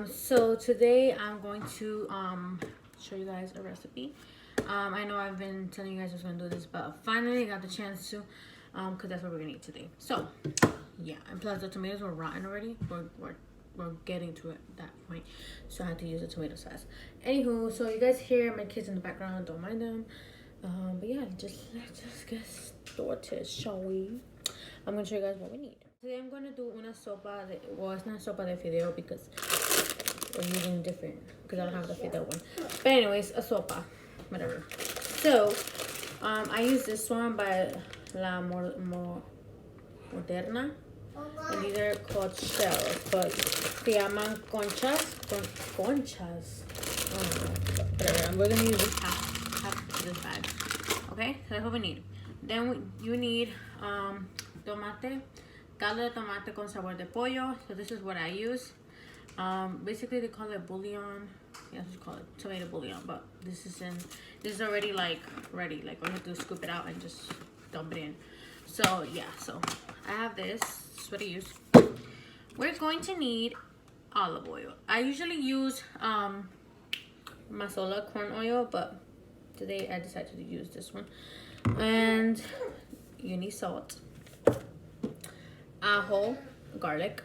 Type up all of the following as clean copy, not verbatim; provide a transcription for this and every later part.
So today I'm going to show you guys a recipe. I know I've been telling you guys I was gonna do this, but finally got the chance to, because that's what we're gonna eat today. So yeah, and plus the tomatoes were rotten already. We're getting to it that point, so I had to use the tomato sauce. Anywho, so you guys hear my kids in the background, don't mind them. But yeah, let's just get started, shall we? I'm gonna show you guys what we need. Today I'm gonna do una sopa de, well, it's not sopa de fideo because we're using different, because I don't have the fideo one. But anyways, a sopa, whatever. So I use this one by La Moderna, and these are called shells, but se llaman conchas. Conchas. Whatever. We're gonna use this half of this bag. Okay, so that's what we need. Then you need tomate, caldo de tomate con sabor de pollo. So this is what I use. Basically they call it bouillon. Yeah, just call it tomato bouillon, but this is already like ready. Like all you have to do is scoop it out and just dump it in. So yeah, so I have this. This is what I use. We're going to need olive oil. I usually use masola corn oil, but today I decided to use this one. And you need salt, ajo, garlic,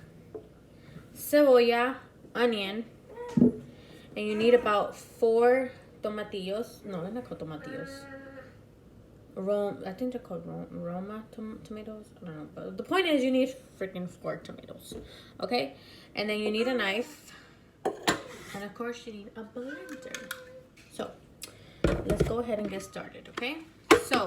cebolla, onion, and you need about 4 tomatillos. No, they're not called tomatillos. I think they're called Roma tomatoes. I don't know, but the point is you need freaking 4 tomatoes. Okay, and then you need a knife, and of course you need a blender. So let's go ahead and get started. Okay, so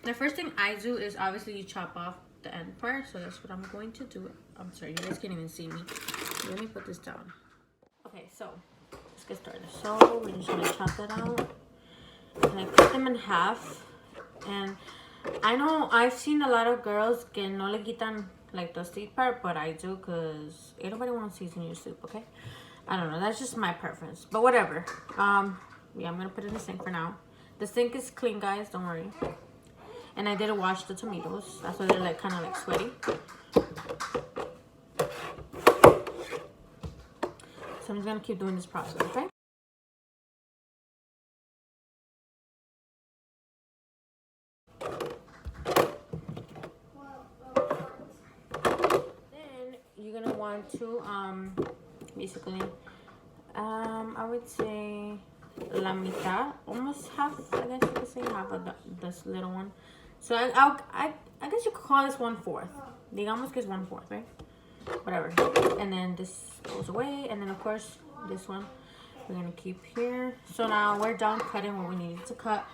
the first thing I do is obviously you chop off the end part, so that's what I'm going to do. I'm sorry, you guys can't even see me. Let me put this down. Okay, so let's get started. So we're just gonna chop that out, and I cut them in half. And I know I've seen a lot of girls que no le quitan like the seed part, but I do, because ain't nobody wants seeds in your soup. Okay, I don't know, that's just my preference, but whatever. Yeah, I'm gonna put it in the sink for now. The sink is clean, guys, don't worry. And I didn't wash the tomatoes, that's why they're like kind of like sweaty. So I'm just gonna keep doing this process, okay? Then you're gonna want to basically I would say la mitad, almost half, I guess you could say half of this little one. So I guess you could call this 1/4. Digamos que es 1/4, right? Whatever. And then this goes away, and then of course this one we're gonna keep here. So now we're done cutting what we needed to cut.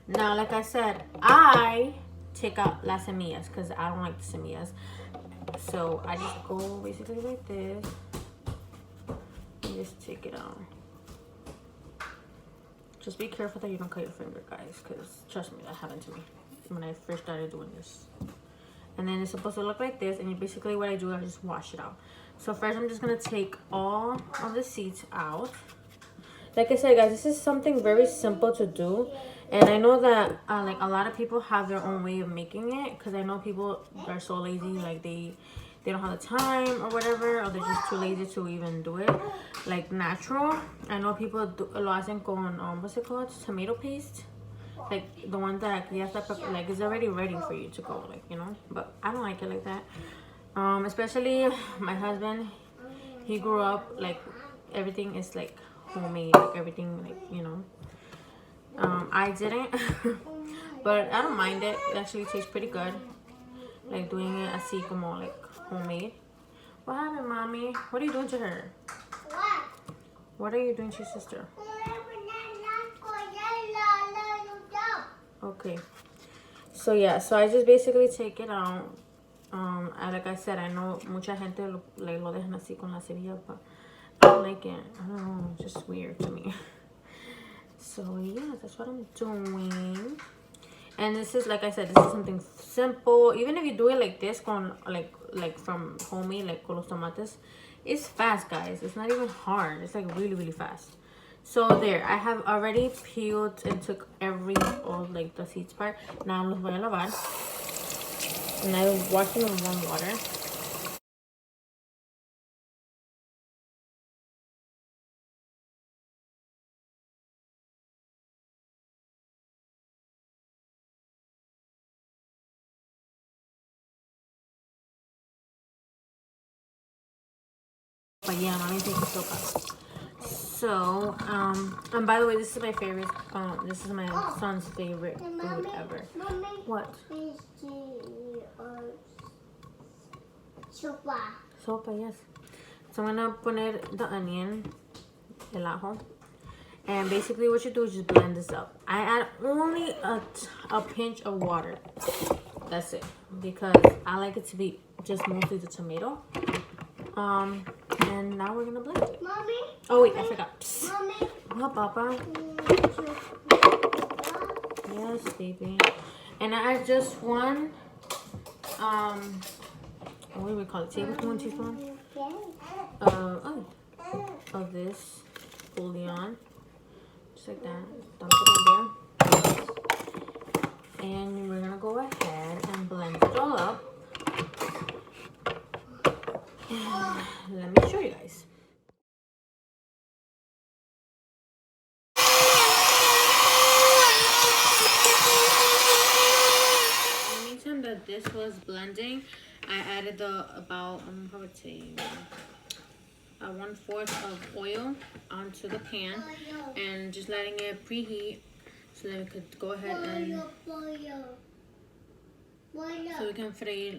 Now, like I said, I take out las semillas because I don't like the semillas. So I just go basically like this and just take it out. Just be careful that you don't cut your finger, guys, because trust me, that happened to me when I first started doing this. And then it's supposed to look like this, and basically what I do, I just wash it out. So first I'm just gonna take all of the seeds out. Like I said, guys, this is something very simple to do, and I know that like a lot of people have their own way of making it, because I know people are so lazy, like they don't have the time or whatever, or they're just too lazy to even do it like natural. I know people lo hacen con what's it called, tomato paste, like the one that you have to, like, it's already ready for you to go, like, you know. But I don't like it like that. Especially my husband, he grew up like everything is like homemade, like everything, like, you know. I didn't but I don't mind it. It actually tastes pretty good, like doing it así como like homemade. What happened, mommy? What are you doing to her? What are you doing to your sister? Okay, so yeah, so I just basically take it out. Like I said, I know mucha gente lo dejan así con la semilla, but I don't like it. I don't know, it's just weird to me. So yeah, that's what I'm doing. And this is, like I said, this is something simple. Even if you do it like this, con like from homemade, like con los tomates, it's fast, guys. It's not even hard. It's like really fast. So there, I have already peeled and took all like the seeds part. Now los voy a lavar, and I wash them in warm water. But yeah, mommy taking sopa. So, and by the way, this is my favorite, this is my son's favorite food ever. What? Sopa. Sopa, yes. So I'm gonna poner the onion, el ajo. And basically what you do is just blend this up. I add only a pinch of water. That's it. Because I like it to be just mostly the tomato. And now we're gonna blend it. Mommy? Oh wait, I forgot. Psst. Mommy? What, Papa? Yes, baby. And I add just one, what do we call it? Tablespoon, teaspoon? Of this bouillon. Just like that. Dump it in there. And we're gonna go ahead and blend it all up. And let me show you guys. In the meantime that this was blending, I added about how would say 1/4 of oil onto the pan and just letting it preheat so that we could go ahead and so we can fry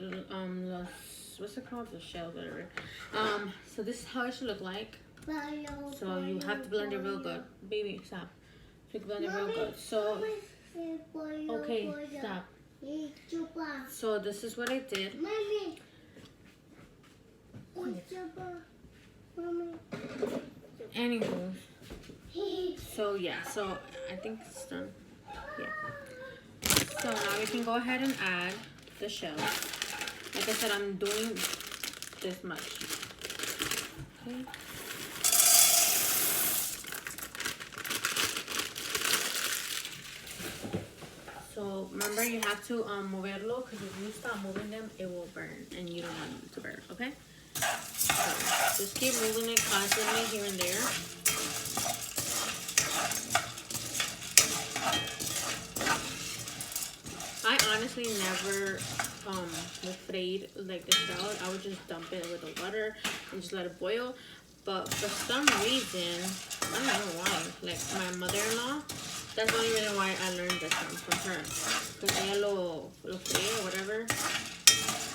what's it called, the shell, whatever. So this is how it should look like. So you have to blend it real good, baby. Stop. So you can blend it real good. So okay, stop. So this is what I did. Anywho, so yeah, so I think it's done. Yeah. So now we can go ahead and add the shell. Like I said, I'm doing this much. Okay. So remember, you have to moverlo, because if you stop moving them, it will burn, and you don't want it to burn. Okay. So just keep moving it constantly here and there. I honestly never freed like the shell. I would just dump it with the water and just let it boil. But for some reason, I don't know why, like my mother-in-law, that's the only reason why I learned this one from her. Because ella lo fríe or whatever.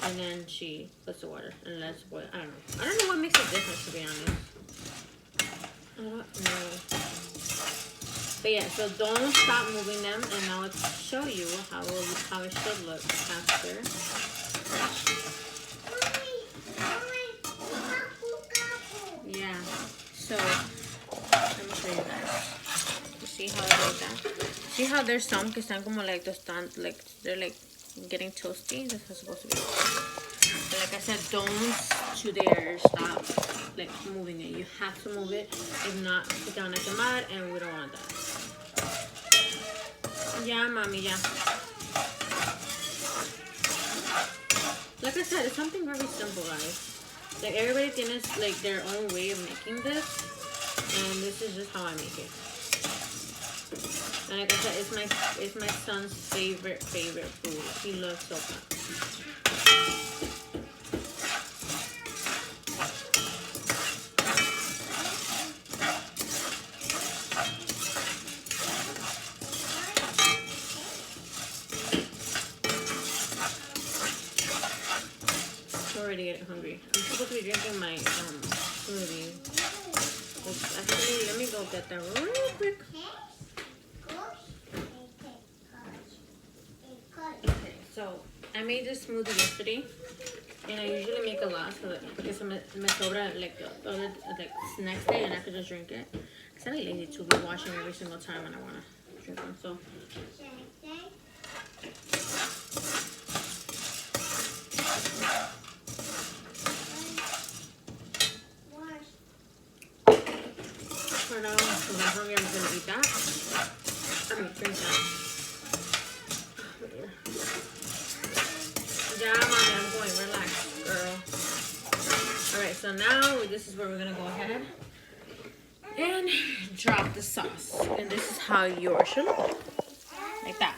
And then she puts the water and lets it boil. I don't know. I don't know what makes a difference, to be honest. I don't know. But yeah, so don't stop moving them. And now let's show you how it should look after. Yeah. So let me show you guys. You see how it goes down? See how there's some que están como like like they're like getting toasty. This is supposed to be. But like I said, don't you dare stop like moving it. You have to move it. If not, put down like a mud, and we don't want that. Yeah, mommy, yeah. Like I said, it's something very simple, guys. Like everybody tienes like their own way of making this, and this is just how I make it. And like I said, it's my son's favorite food. He loves sopa. Already getting hungry. I'm supposed to be drinking my smoothie. Actually, let me go get that real quick. Okay, so I made this smoothie yesterday, and I usually make a lot so that because me sobra like the other like next day, and I could just drink it. Cause I'm lazy to be washing every single time when I wanna drink one. So. For now, because I'm hungry, I'm gonna eat that. I mean, drink that. Yeah, mommy, I'm going. Relax, girl. Alright, so now this is where we're gonna go ahead and drop the sauce. And this is how yours should look. Like that.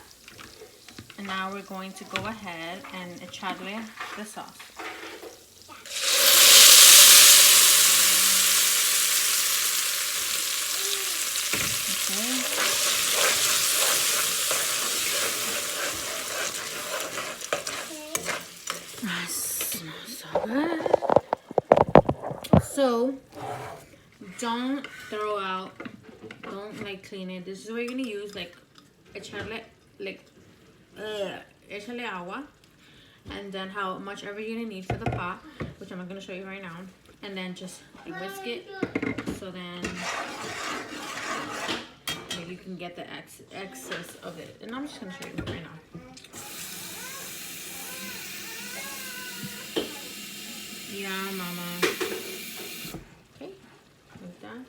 And now we're going to go ahead and echarle the sauce. That smells so good. So don't throw out, don't like clean it. This is what you're gonna use, like echarle échale agua, and then how much ever you're gonna need for the pot, which I'm not gonna show you right now, and then just whisk it so then maybe you can get the excess of it. And I'm just gonna show you right now. Yeah, mama. Okay, like that,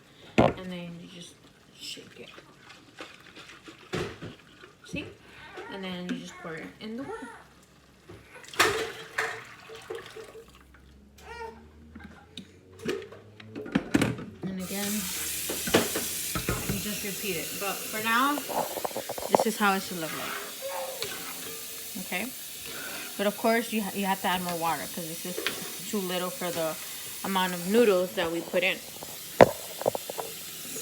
and then you just shake it. See? And then you just pour it in the water. And again, you just repeat it. But for now, this is how it should look like. Okay? But of course, you have to add more water because this is too little for the amount of noodles that we put in.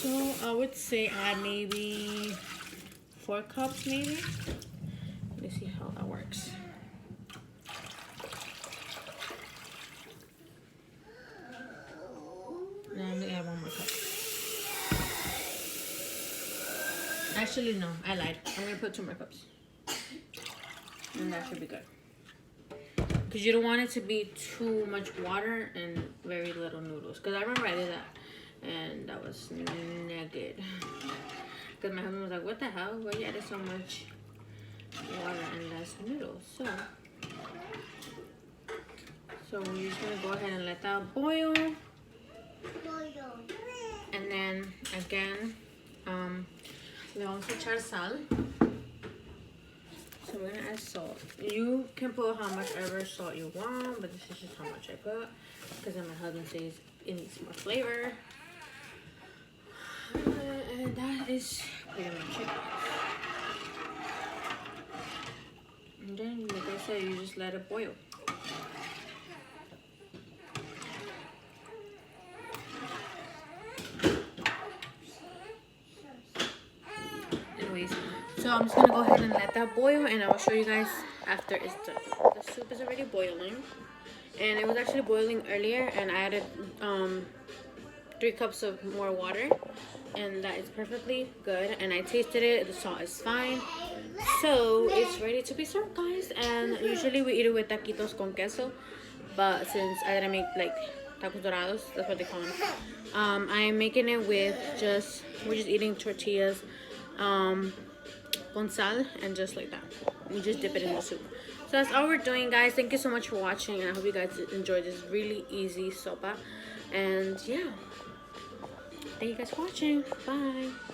So I would say add maybe 4 cups maybe. Let me see how that works. Now I'm gonna add 1 more cup. Actually, no, I lied. I'm gonna put 2 more cups. And that should be good. Because you don't want it to be too much water and very little noodles. Because I remember I did that. And that was naked. Because my husband was like, what the hell? Why you added so much water and less noodles? So we're just going to go ahead and let that boil. And then again, le vamos a echar sal. So we're going to add salt. You can put how much ever salt you want, but this is just how much I put. Because then my husband says it needs more flavor. And that is pretty much it. And then, like I said, you just let it boil. Anyways, so I'm just gonna go ahead and let that boil, and I'll show you guys after it's done. The soup is already boiling, and it was actually boiling earlier, and I added 3 cups of more water, and that is perfectly good. And I tasted it, the salt is fine, so it's ready to be served, guys. And usually we eat it with taquitos con queso, but since I didn't make like tacos dorados, that's what they call them, I am making it with we're just eating tortillas con sal, and just like that we just dip it in the soup. So that's all we're doing, guys. Thank you so much for watching, and I hope you guys enjoyed this really easy sopa. And yeah, thank you guys for watching. Bye.